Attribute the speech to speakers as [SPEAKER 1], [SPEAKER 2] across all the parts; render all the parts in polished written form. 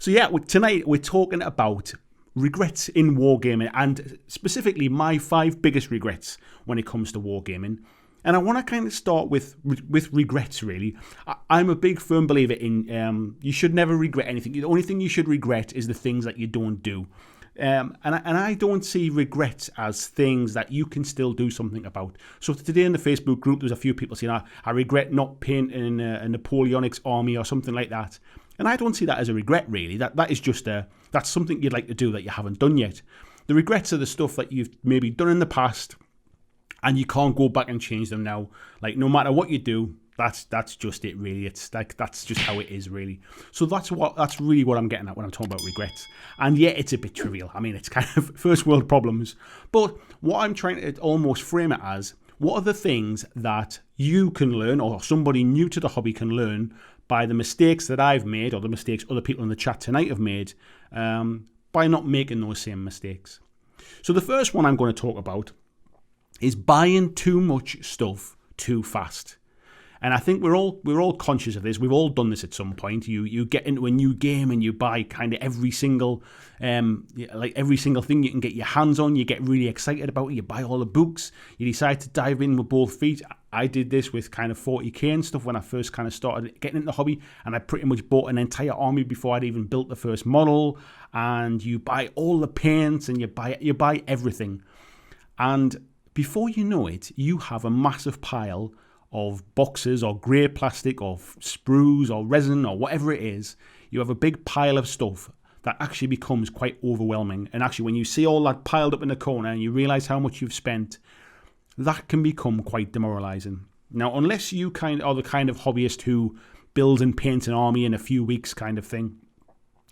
[SPEAKER 1] So yeah, tonight we're talking about regrets in wargaming, and specifically my 5 biggest regrets when it comes to wargaming. And I want to kind of start with regrets, really. I'm a big firm believer in you should never regret anything. The only thing you should regret is the things that you don't do. And I don't see regrets as things that you can still do something about. So today in the Facebook group, there's a few people saying, I regret not painting a Napoleonic army or something like that. And I don't see that as a regret, really. That is just that's something you'd like to do that you haven't done yet. The regrets are the stuff that you've maybe done in the past and you can't go back and change them now. Like, no matter what you do, that's just it, really. It's like, that's just how it is, really. So that's really what I'm getting at when I'm talking about regrets. And yeah, it's a bit trivial. I mean, it's kind of first world problems. But what I'm trying to almost frame it as, what are the things that you can learn, or somebody new to the hobby can learn, by the mistakes that I've made, or the mistakes other people in the chat tonight have made, by not making those same mistakes. So the first one I'm going to talk about is buying too much stuff too fast. And I think we're all conscious of this. We've all done this at some point. You get into a new game and you buy kind of every single thing you can get your hands on. You get really excited about it. You buy all the books. You decide to dive in with both feet. I did this with kind of 40k and stuff when I first kind of started getting into the hobby, and I pretty much bought an entire army before I'd even built the first model. And you buy all the paints and you buy everything, and before you know it, you have a massive pile of boxes or grey plastic or sprues or resin or whatever it is. You have a big pile of stuff that actually becomes quite overwhelming. And actually, when you see all that piled up in the corner and you realise how much you've spent, that can become quite demoralising. Now, unless you are the kind of hobbyist who builds and paints an army in a few weeks kind of thing,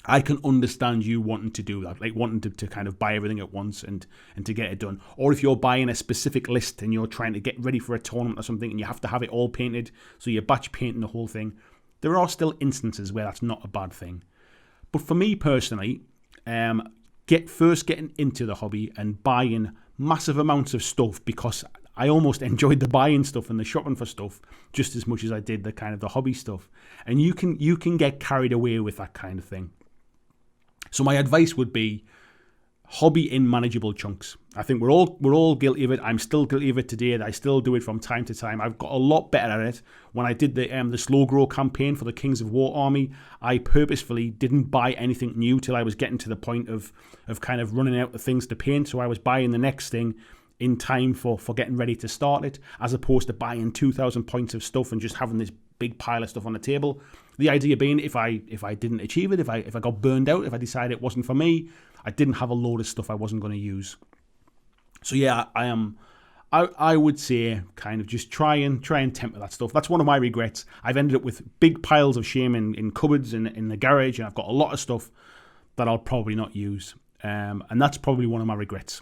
[SPEAKER 1] I can understand you wanting to do that, like wanting to kind of buy everything at once and to get it done. Or if you're buying a specific list and you're trying to get ready for a tournament or something and you have to have it all painted, so you're batch painting the whole thing, there are still instances where that's not a bad thing. But for me personally, getting into the hobby and buying massive amounts of stuff, because I almost enjoyed the buying stuff and the shopping for stuff just as much as I did the kind of the hobby stuff. And you can get carried away with that kind of thing. So my advice would be hobby in manageable chunks. I think we're all guilty of it. I'm still guilty of it today. I still do it from time to time. I've got a lot better at it. When I did the slow grow campaign for the Kings of War army, I purposefully didn't buy anything new till I was getting to the point of kind of running out of things to paint. So I was buying the next thing in time for getting ready to start it, as opposed to buying 2,000 points of stuff and just having this big pile of stuff on the table. The idea being, if I didn't achieve it, if I got burned out, if I decided it wasn't for me, I didn't have a load of stuff I wasn't going to use. So yeah, I would say kind of just try and temper that stuff. That's one of my regrets. I've ended up with big piles of shame in cupboards and in the garage, and I've got a lot of stuff that I'll probably not use. And that's probably one of my regrets.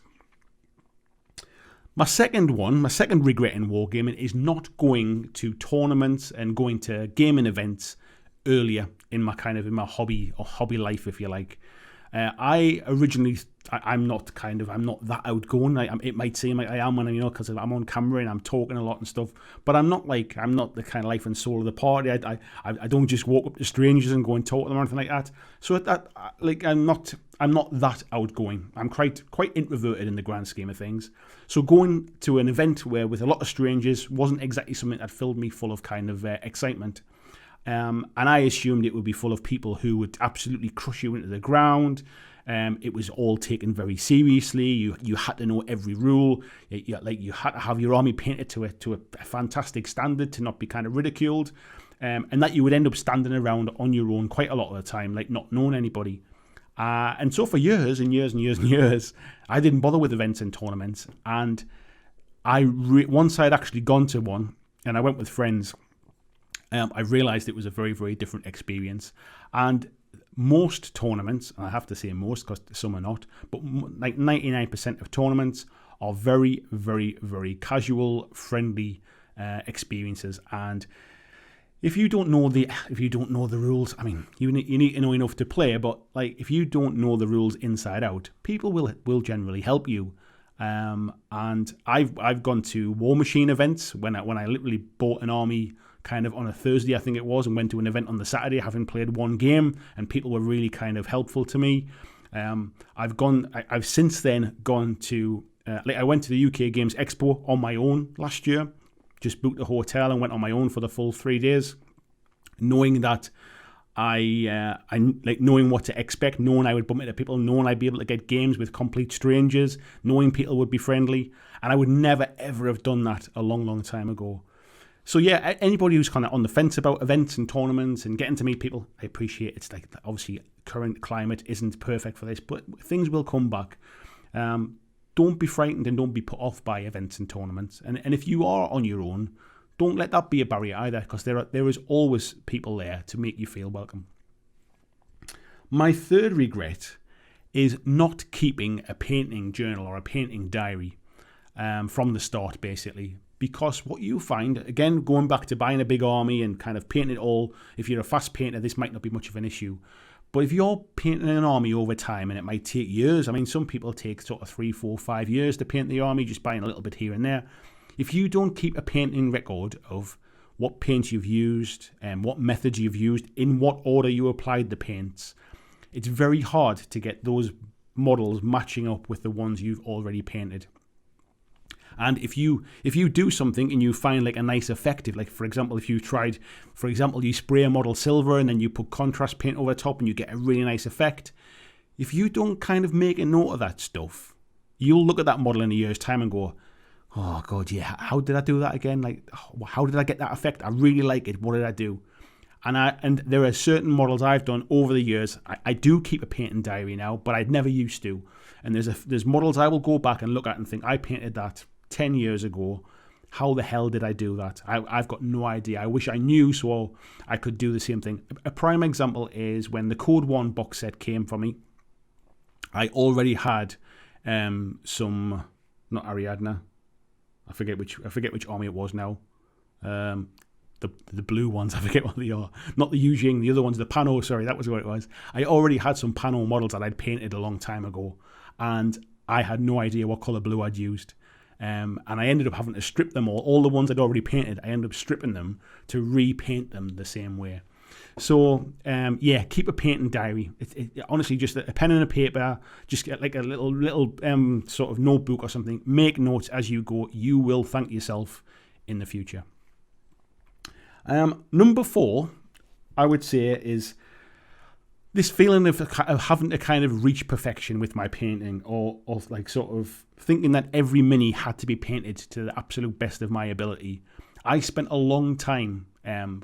[SPEAKER 1] My second regret in wargaming is not going to tournaments and going to gaming events earlier in my hobby life, if you like. I'm not that outgoing. It might seem like I am when because I'm on camera and I'm talking a lot and stuff. But I'm not the kind of life and soul of the party. I don't just walk up to strangers and go and talk to them or anything like that. So I'm not that outgoing. I'm quite introverted in the grand scheme of things. So going to an event with a lot of strangers wasn't exactly something that filled me full of kind of excitement. And I assumed it would be full of people who would absolutely crush you into the ground. It was all taken very seriously. You had to know every rule. You had to have your army painted to a fantastic standard to not be kind of ridiculed. And that you would end up standing around on your own quite a lot of the time, like not knowing anybody. And so for years and years and years and years, I didn't bother with events and tournaments. And once I'd actually gone to one, and I went with friends, I realised it was a very, very different experience. And most tournaments, and I have to say most because some are not, but like 99% of tournaments are very, very, very casual, friendly experiences. And if you don't know the rules, I mean, you need to know enough to play. But like, if you don't know the rules inside out, people will generally help you. And I've gone to War Machine events when I literally bought an army kind of on a Thursday, I think it was, and went to an event on the Saturday, having played one game, and people were really kind of helpful to me. I've since then gone to, I went to the UK Games Expo on my own last year, just booked a hotel and went on my own for the full 3 days, knowing that I knowing what to expect, knowing I would bump into people, knowing I'd be able to get games with complete strangers, knowing people would be friendly, and I would never ever have done that a long, long time ago. So yeah, anybody who's kind of on the fence about events and tournaments and getting to meet people, I appreciate it's like obviously current climate isn't perfect for this, but things will come back. Don't be frightened and don't be put off by events and tournaments. And if you are on your own, don't let that be a barrier either, because there is always people there to make you feel welcome. My third regret is not keeping a painting journal or a painting diary from the start, basically. Because what you find, again, going back to buying a big army and kind of painting it all, if you're a fast painter, this might not be much of an issue. But if you're painting an army over time, and it might take years, I mean, some people take sort of 3, 4, 5 years to paint the army, just buying a little bit here and there. If you don't keep a painting record of what paints you've used and what methods you've used, in what order you applied the paints, it's very hard to get those models matching up with the ones you've already painted. And if you do something and you find like a nice effective, like for example, if you spray a model silver and then you put contrast paint over the top and you get a really nice effect, if you don't kind of make a note of that stuff, you'll look at that model in a year's time and go, oh God, yeah, how did I do that again? Like, how did I get that effect? I really like it. What did I do? And there are certain models I've done over the years. I do keep a painting diary now, but I never used to. And there's models I will go back and look at and think, I painted that 10 years ago. How the hell did I do that? I've got no idea. I wish I knew so I could do the same thing. A prime example is when the Code 1 box set came for me. I already had some, not Ariadna. I forget which army it was now. The blue ones, I forget what they are. Not the Yujing, the other ones, the Pano, sorry, that was what it was. I already had some Pano models that I'd painted a long time ago, and I had no idea what colour blue I'd used. And I ended up having to strip them all the ones I'd already painted, I ended up stripping them to repaint them the same way. So, yeah, keep a painting diary. Honestly, just a pen and a paper, just get like a little sort of notebook or something. Make notes as you go. You will thank yourself in the future. Number 4, I would say, is this feeling of having to kind of reach perfection with my painting, or like sort of thinking that every mini had to be painted to the absolute best of my ability. I spent a long time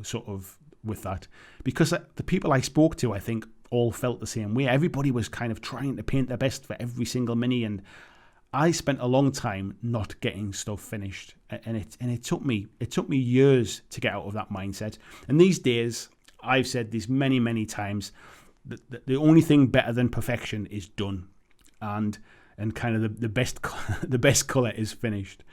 [SPEAKER 1] sort of with that, because the people I spoke to, I think, all felt the same way. Everybody was kind of trying to paint their best for every single mini, and I spent a long time not getting stuff finished, and it took me years to get out of that mindset. And these days, I've said this many times, that the only thing better than perfection is done, and kind of the best the best color is finished.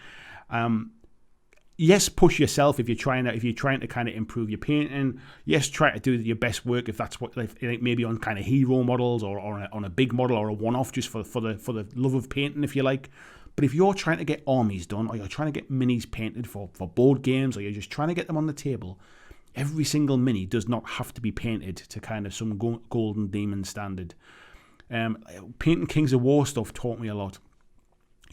[SPEAKER 1] Yes, push yourself if you're trying to kind of improve your painting. Yes, try to do your best work if that's what, like maybe on kind of hero models or on a big model or a one-off, just for the love of painting, if you like. But if you're trying to get armies done, or you're trying to get minis painted for board games, or you're just trying to get them on the table, every single mini does not have to be painted to kind of some golden demon standard. Painting Kings of War stuff taught me a lot.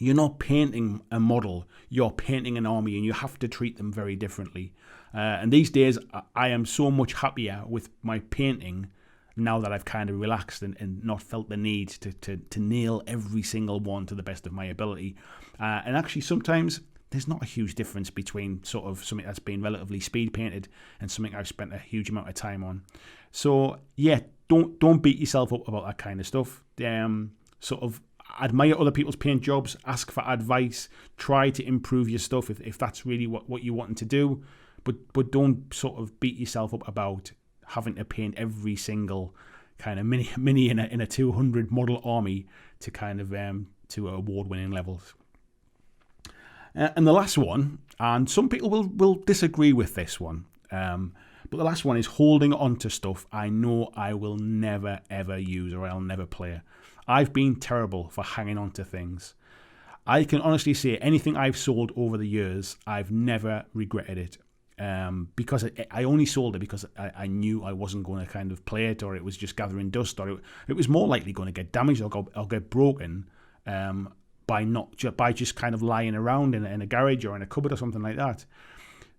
[SPEAKER 1] You're not painting a model, you're painting an army, and you have to treat them very differently. And these days, I am so much happier with my painting now that I've kind of relaxed and not felt the need to nail every single one to the best of my ability. And actually, sometimes there's not a huge difference between sort of something that's been relatively speed painted and something I've spent a huge amount of time on. So yeah, don't beat yourself up about that kind of stuff. Sort of admire other people's paint jobs, ask for advice, try to improve your stuff if that's really what you want to do, but don't sort of beat yourself up about having to paint every single kind of mini in a 200 model army to kind of to award-winning levels. And the last one, and some people will disagree with this one, but the last one is holding on to stuff I know I will never ever use or I'll never play. I've been terrible for hanging on to things. I can honestly say anything I've sold over the years, I've never regretted it. because I only sold it because I knew I wasn't going to kind of play it, or it was just gathering dust, or it was more likely going to get damaged or get broken by just kind of lying around in a garage or in a cupboard or something like that.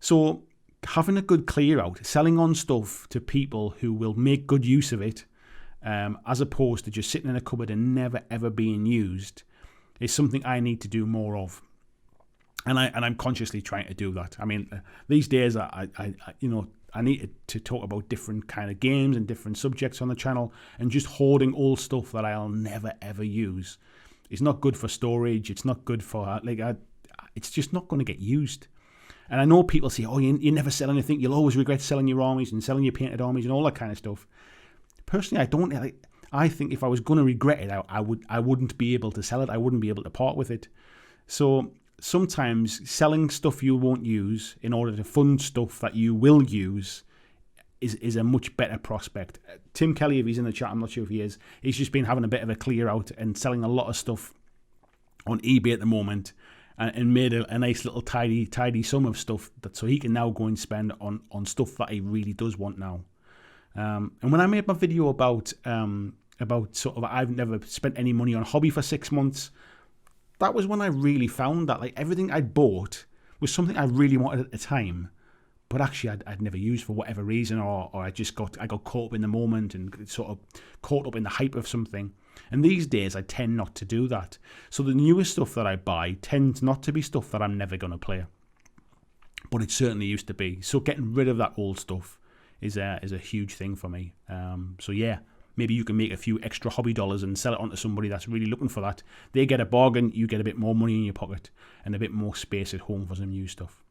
[SPEAKER 1] So having a good clear out, selling on stuff to people who will make good use of it, as opposed to just sitting in a cupboard and never ever being used, is something I need to do more of. And I'm consciously trying to do that. I mean, these days I need to talk about different kind of games and different subjects on the channel, and just hoarding old stuff that I'll never ever use. It's not good for storage. It's not good for it's just not going to get used. And I know people say, "Oh, you never sell anything. You'll always regret selling your armies and selling your painted armies and all that kind of stuff." Personally, I don't. I think if I was going to regret it, I wouldn't be able to sell it. I wouldn't be able to part with it. So sometimes selling stuff you won't use in order to fund stuff that you will use is a much better prospect. Tim Kelly, if he's in the chat, I'm not sure if he is, he's just been having a bit of a clear out and selling a lot of stuff on eBay at the moment, and made a nice little tidy sum of stuff so he can now go and spend on stuff that he really does want now. And when I made my video about sort of I've never spent any money on a hobby for 6 months, that was when I really found that everything I'd bought was something I really wanted at the time, but actually I'd never used for whatever reason, or I got caught up in the moment and sort of caught up in the hype of something. And these days I tend not to do that. So the newest stuff that I buy tends not to be stuff that I'm never going to play, but it certainly used to be. So getting rid of that old stuff is a huge thing for me. So yeah. Maybe you can make a few extra hobby dollars and sell it on to somebody that's really looking for that. They get a bargain, you get a bit more money in your pocket and a bit more space at home for some new stuff.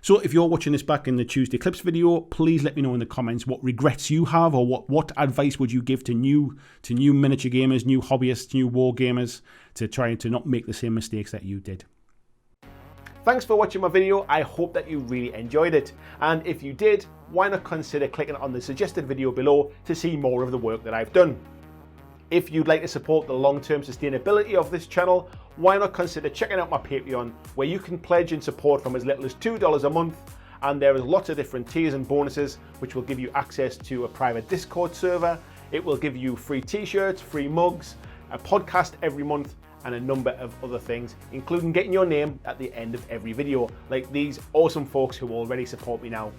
[SPEAKER 1] So if you're watching this back in the Tuesday Clips video, please let me know in the comments what regrets you have, or what advice would you give to new miniature gamers, new hobbyists, new war gamers, to try to not make the same mistakes that you did. Thanks for watching my video. I hope that you really enjoyed it. And if you did, why not consider clicking on the suggested video below to see more of the work that I've done. If you'd like to support the long-term sustainability of this channel, why not consider checking out my Patreon, where you can pledge and support from as little as $2 a month. And there is lots of different tiers and bonuses, which will give you access to a private Discord server. It will give you free t-shirts, free mugs, a podcast every month, and a number of other things, including getting your name at the end of every video, like these awesome folks who already support me now.